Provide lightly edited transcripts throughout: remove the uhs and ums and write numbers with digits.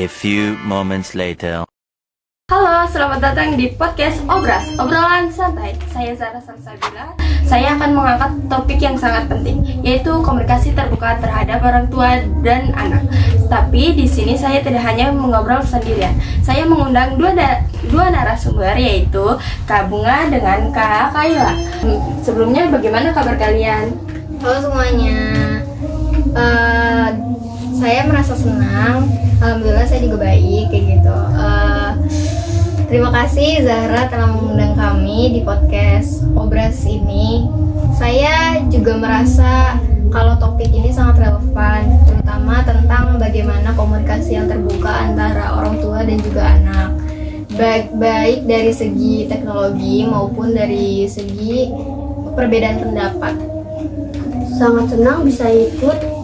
A few moments later. Halo, selamat datang di podcast Obras, obrolan santai. Saya Zara Salsabila. Saya akan mengangkat topik yang sangat penting, yaitu komunikasi terbuka terhadap orang tua dan anak. Tapi di sini saya tidak hanya mengobrol sendirian. Saya mengundang dua narasumber, yaitu Kak Bunga dengan Kak Kayla. Sebelumnya, bagaimana kabar kalian? Halo semuanya. Saya merasa senang. Alhamdulillah saya juga baik kayak gitu. Terima kasih Zahra telah mengundang kami di podcast Obras ini. Saya juga merasa kalau topik ini sangat relevan, terutama tentang bagaimana komunikasi yang terbuka antara orang tua dan juga anak, baik dari segi teknologi maupun dari segi perbedaan pendapat. Sangat senang bisa ikut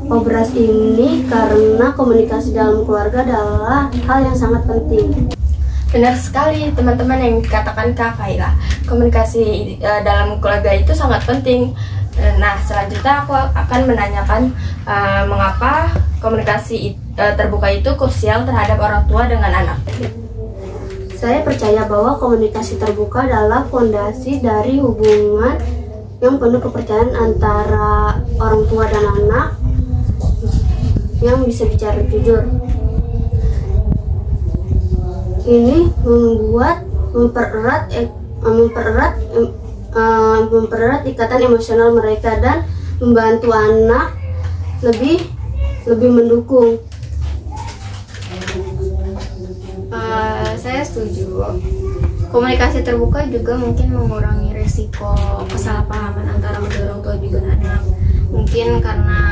Obras ini karena komunikasi dalam keluarga adalah hal yang sangat penting. Benar sekali teman-teman yang dikatakan Kak Kayla. Komunikasi dalam keluarga itu sangat penting. Nah, selanjutnya aku akan menanyakan mengapa komunikasi terbuka itu krusial terhadap orang tua dengan anak. Saya percaya bahwa komunikasi terbuka adalah fondasi dari hubungan yang penuh kepercayaan antara orang tua dan anak yang bisa bicara jujur. Ini mempererat ikatan emosional mereka dan membantu anak lebih mendukung. Saya setuju. Komunikasi terbuka juga mungkin mengurangi resiko kesalahpahaman antara kedua orang tua juga anak. Mungkin karena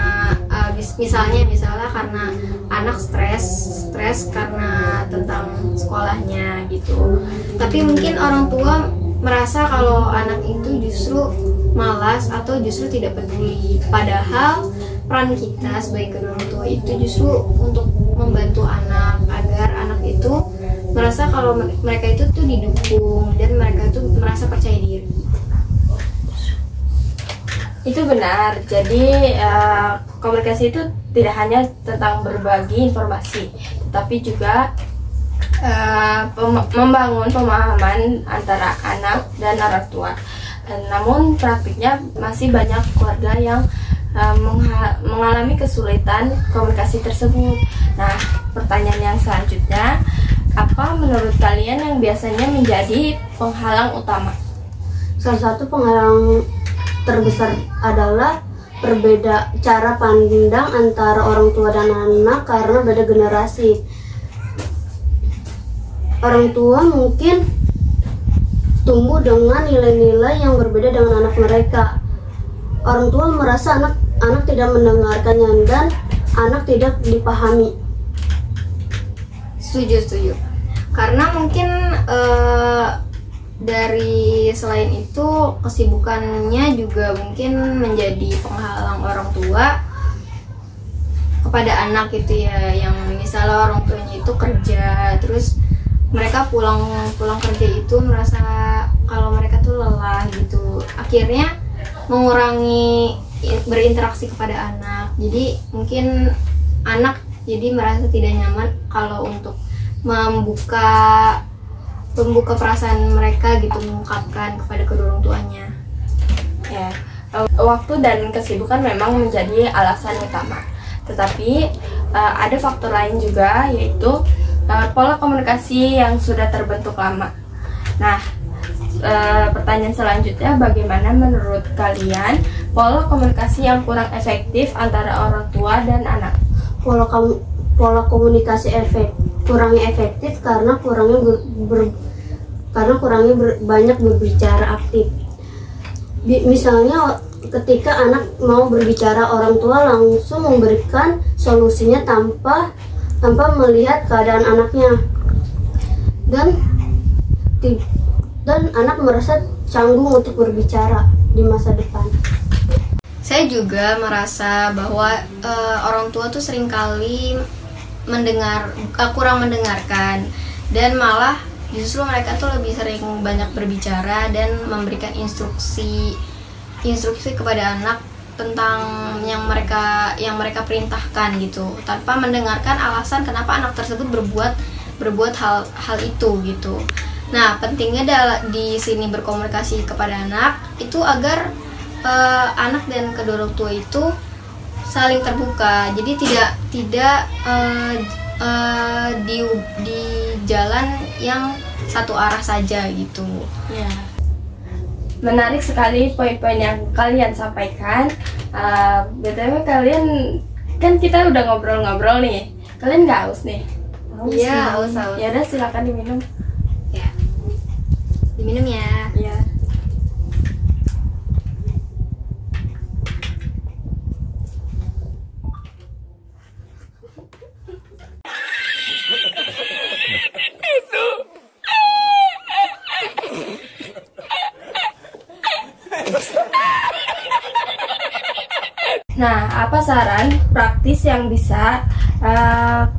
misalnya karena anak stres karena tentang sekolahnya gitu. Tapi mungkin orang tua merasa kalau anak itu justru malas atau justru tidak peduli. Padahal peran kita sebagai kedua orang tua itu justru untuk membantu anak agar anak itu merasa kalau mereka itu tuh didukung dan mereka tuh merasa percaya diri. Itu benar. Jadi komunikasi itu tidak hanya tentang berbagi informasi, tetapi juga membangun pemahaman antara anak dan orang tua. Namun praktiknya masih banyak keluarga yang mengalami kesulitan komunikasi tersebut. Nah, pertanyaan yang selanjutnya, apa menurut kalian yang biasanya menjadi penghalang utama? Salah satu penghalang terbesar adalah berbeda cara pandang antara orang tua dan anak karena beda generasi. Orang tua mungkin tumbuh dengan nilai-nilai yang berbeda dengan anak mereka. Orang tua merasa anak tidak mendengarkannya dan anak tidak dipahami. Setuju. Karena mungkin dari selain itu kesibukannya juga mungkin menjadi penghalang orang tua kepada anak gitu ya, yang misalnya orang tuanya itu kerja, terus mereka pulang kerja itu merasa kalau mereka tuh lelah gitu, akhirnya mengurangi berinteraksi kepada anak. Jadi mungkin anak jadi merasa tidak nyaman kalau untuk membuka perasaan mereka gitu, mengungkapkan kepada kedua orang tuanya. Ya, waktu dan kesibukan memang menjadi alasan utama. Tetapi ada faktor lain juga, yaitu pola komunikasi yang sudah terbentuk lama. Nah, pertanyaan selanjutnya, bagaimana menurut kalian pola komunikasi yang kurang efektif antara orang tua dan anak? Pola komunikasi kurangnya efektif karena kurangnya banyak berbicara aktif. Misalnya ketika anak mau berbicara, orang tua langsung memberikan solusinya tanpa melihat keadaan anaknya, dan anak merasa canggung untuk berbicara di masa depan. Saya juga merasa bahwa orang tua tuh seringkali kurang mendengarkan, dan malah justru mereka tuh lebih sering banyak berbicara dan memberikan instruksi kepada anak tentang yang mereka perintahkan gitu, tanpa mendengarkan alasan kenapa anak tersebut berbuat hal itu gitu. Nah, pentingnya di sini berkomunikasi kepada anak itu agar anak dan kedua orang tua itu saling terbuka. Jadi tidak di jalan yang satu arah saja gitu. Ya. Menarik sekali poin-poin yang kalian sampaikan. BTW kalian kan kita udah ngobrol-ngobrol nih. Kalian nggak haus nih? Iya, haus. Ya udah, silakan diminum. Ya. Diminum ya. Iya. Nah, apa saran praktis yang bisa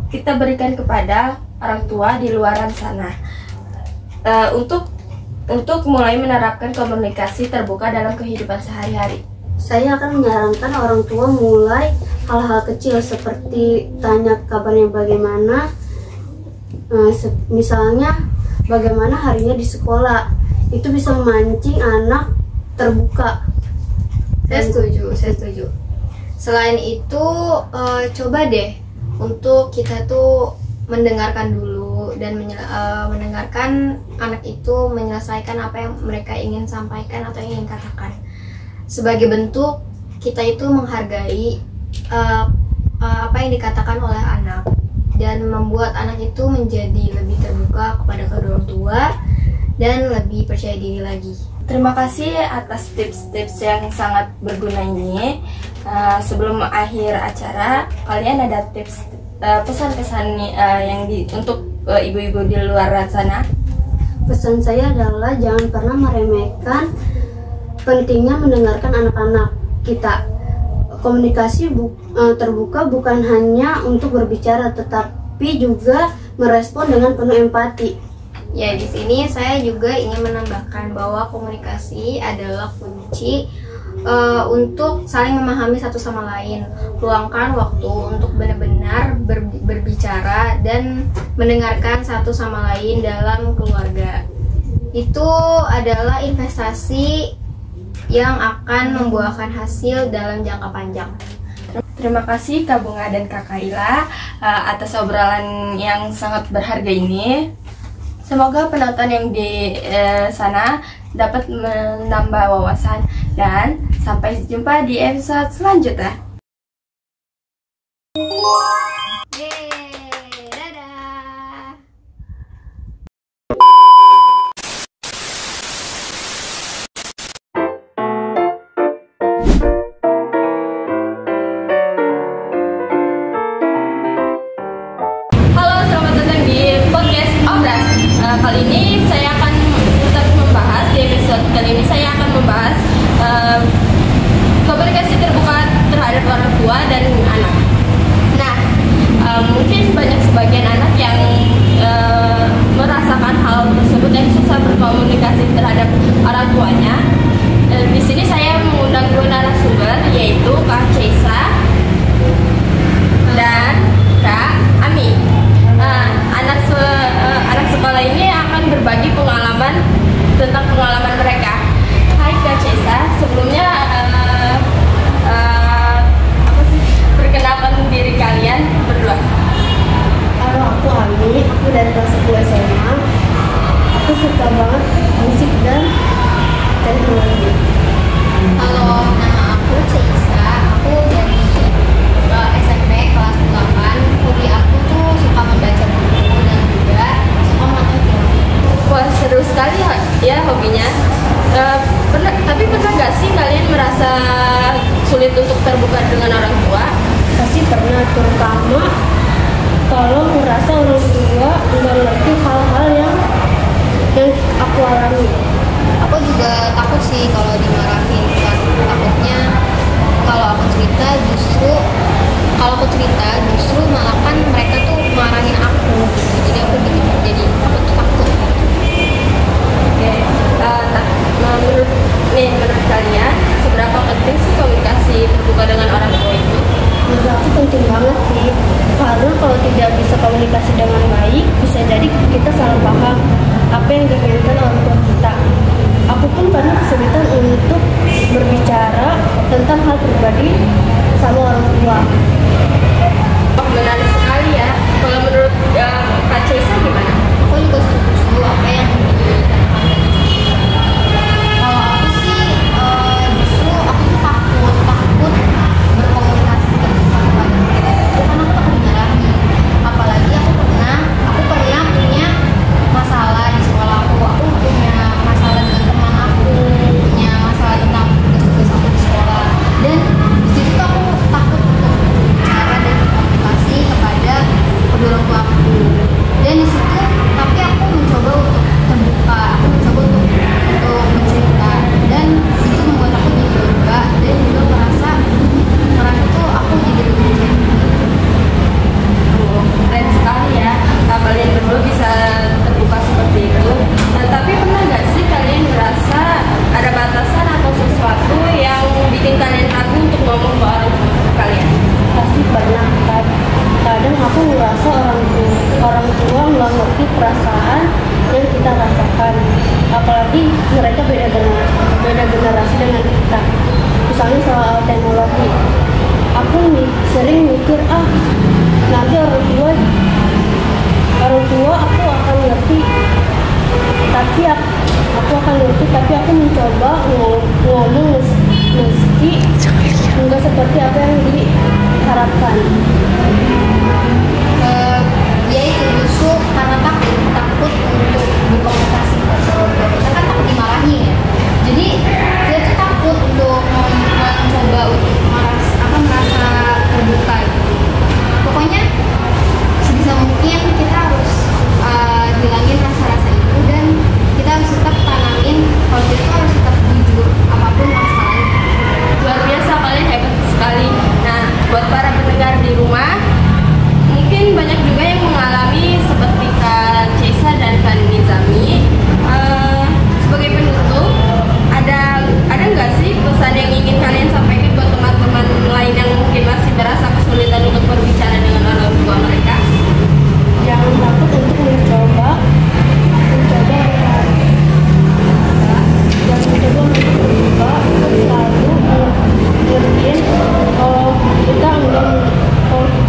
kita berikan kepada orang tua di luaran sana untuk mulai menerapkan komunikasi terbuka dalam kehidupan sehari-hari? Saya akan menyarankan orang tua mulai hal-hal kecil seperti tanya kabarnya bagaimana, misalnya bagaimana harinya di sekolah. Itu bisa memancing anak terbuka. Saya setuju. Selain itu, coba deh untuk kita tuh mendengarkan dulu dan mendengarkan anak itu menyelesaikan apa yang mereka ingin sampaikan atau ingin katakan. Sebagai bentuk kita itu menghargai apa yang dikatakan oleh anak dan membuat anak itu menjadi lebih terbuka kepada kedua orang tua dan lebih percaya diri lagi. Terima kasih atas tips-tips yang sangat berguna ini. Sebelum akhir acara, kalian ada tips pesan-pesan yang untuk ibu-ibu di luar sana? Pesan saya adalah jangan pernah meremehkan pentingnya mendengarkan anak-anak kita. Komunikasi terbuka bukan hanya untuk berbicara, tetapi juga merespon dengan penuh empati. Ya, di sini saya juga ingin menambahkan bahwa komunikasi adalah kunci untuk saling memahami satu sama lain. Luangkan waktu untuk benar-benar berbicara dan mendengarkan satu sama lain dalam keluarga. Itu adalah investasi yang akan membuahkan hasil dalam jangka panjang. Terima kasih Kak Bunga dan Kak Kaila atas obrolan yang sangat berharga ini. Semoga penonton yang di sana dapat menambah wawasan dan sampai jumpa di episode selanjutnya. Dadah. Halo, selamat datang di podcast Obras. Kali ini saya akan tetap membahas, di episode kali ini saya akan membahas komunikasi terbuka terhadap orang tua dan anak. Nah, mungkin banyak sebagian anak yang merasakan hal tersebut, yang susah berkomunikasi terhadap orang tuanya. Di sini saya mengundang dua narasumber, yaitu Kak Ceisa dan Kak Ami. Anak sekolah ini akan berbagi pengalaman tentang pengalaman mereka. Hai Kak Ceisa, sebelumnya perkenalkan diri kalian berdua. Halo, aku Ami, aku dari kelas 10 SMA. Aku suka banget musik dan teknologi. Halo, nama aku Ceisa. Aku dari SMP kelas 8. Hobi aku tuh suka membaca buku dan juga suka menonton film. Wah, seru sekali ya hobinya. Tapi pernah nggak sih kalian merasa sulit untuk terbuka dengan orang tua? Pasti pernah, terutama kalau merasa orang tua nggak ngerti hal-hal yang aku alami. Aku juga takut sih kalau dimarahin, kan takutnya kalau aku cerita justru malah kan mereka tuh marahin aku gitu. Jadi aku aku tuh takut gitu. Oke, menurut kalian seberapa penting sih komunikasi terbuka dengan orang tua itu? kalau tidak bisa komunikasi dengan baik, bisa jadi kita salah paham apa yang diinginkan orang tua kita. Aku pun pernah kesulitan untuk berbicara tentang hal pribadi sama orang tua. Menarik sekali ya. Kalau menurut Kak Cesa gimana? Aku juga setuju apa yang kalau aku sih justru aku tuh takut berkomunikasi terbuka kepada mereka karena aku takut dimarahi. Apalagi aku pernah punya masalah di sekolah aku punya masalah dengan teman aku, punya masalah tentang tugas aku di sekolah, dan di situ tuh aku takut untuk bicara dan berkomunikasi kepada kedua orang tua aku. Dan di situ tapi aku mencoba untuk terbuka, aku mencoba untuk bercerita, dan itu membuat aku jadi lega dan juga merasa itu aku jadi lebih cantik. Keren sekali ya, kalian berdua bisa terbuka seperti itu. Nah, tapi pernah nggak sih kalian merasa ada batasan atau sesuatu yang bikin kalian ragu untuk ngomong ke orang tua kalian? Pasti pernah kan. Kadang aku merasa orang tua nggak ngerti perasaan yang kita rasakan. Apalagi mereka beda generasi dengan kita. Misalnya soal teknologi. Aku sering mikir nanti orang tua aku akan ngerti. Tapi aku mencoba ngomong meski enggak seperti apa yang diharapkan. Dia itu justru karena takut untuk berkomunikasi kepada orang tua kita, kan takut dimarahi ya. Jadi dia tuh takut untuk mencoba untuk merasa terbuka gitu. Pokoknya sebisa mungkin kita harus hilangin rasa-rasa itu, dan kita harus tetap tanamin kalau kita harus tetap jujur apapun masalahnya. Luar biasa, kalian hebat sekali. Nah, buat para pendengar di rumah, mungkin banyak juga yang mengalami seperti Kak Cesa dan Kak Nizami. Sebagai penutup, ada nggak sih pesan yang ingin kalian sampaikan buat teman-teman lain yang mungkin masih merasa kesulitan untuk berbicara dengan orang tua mereka? Jangan takut untuk mencoba selalu ngertiin kalau kita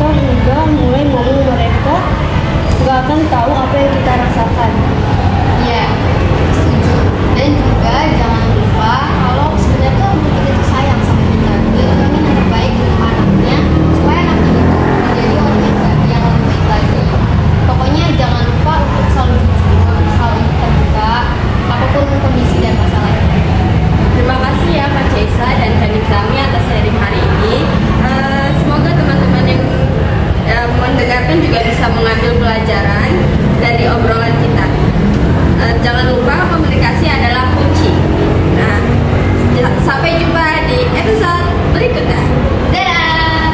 enggak mulai ngomong mereka nggak akan tahu apa yang kita rasakan. Iya, setuju. Dan juga jangan lupa kalau sebenarnya tuh untuk kita tuh sayang sama kita. Dia tuh ingin yang terbaik untuk anaknya supaya anaknya itu menjadi orang yang lebih baik lagi. Pokoknya jangan lupa untuk selalu jujur, selalu terbuka apapun kondisi dan masalahnya. Terima kasih ya Kak Cesa dan Kak Nizami atas sharing hari ini. Semoga teman-teman yang mendengarkan juga bisa mengambil pelajaran dari obrolan kita. Jangan lupa komunikasi adalah kunci. Nah, sampai jumpa di episode berikutnya. Dadah!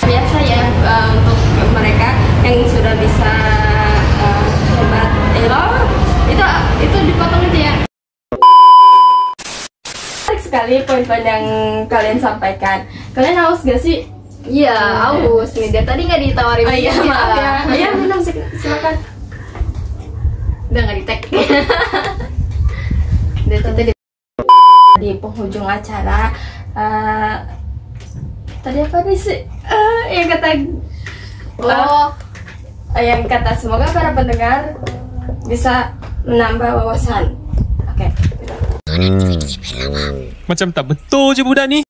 Biasa ya untuk mereka yang sudah bisa hebat. Itu dipotong aja ya. Menarik sekali poin-poin yang kalian sampaikan. Kalian haus gak sih? Iya, aus nih. Dia tadi nggak ditawarin. Oh iya, minum maaf ya. ya. Iya, minum silakan. Udah nggak di-tag. Dan kita Di penghujung acara tadi apa nih sih? Yang kata semoga para pendengar bisa menambah wawasan. Oke. Macam tak betul je budak ni.